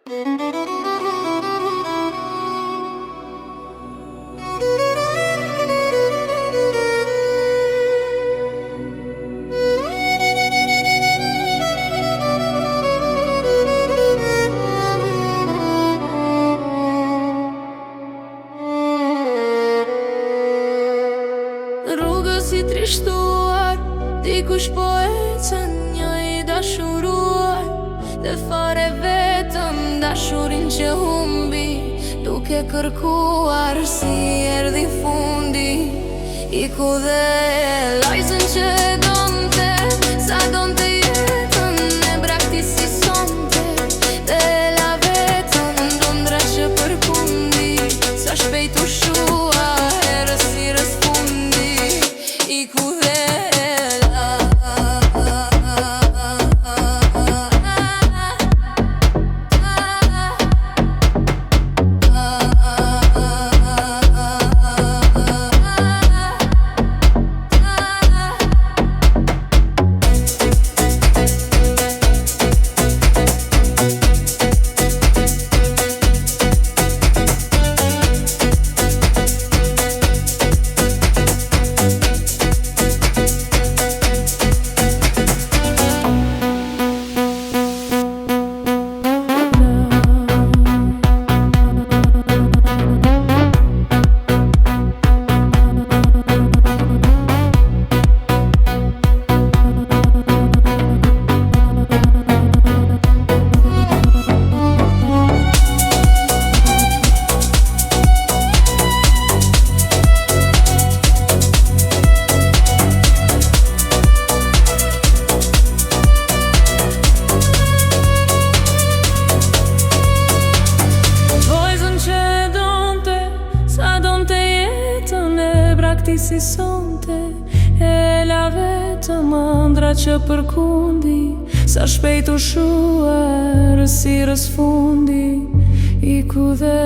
Rrugës i trishtuar, dikush po ecën, një i dashuruar, dhe fare vetëm dashurin që humbi, duke kërkuar si erdhi fundi. Iku dhe lajzën që donte, sa donte jetën e brakti si sonte, dhe la vetëm ndondra që përkundi, sa shpejt u shua herës si rësfundi. Iku dhe si sonte, e la vetëm ëndra që përkundi, sa shpejt u shuar si rësfundi. Iku dhe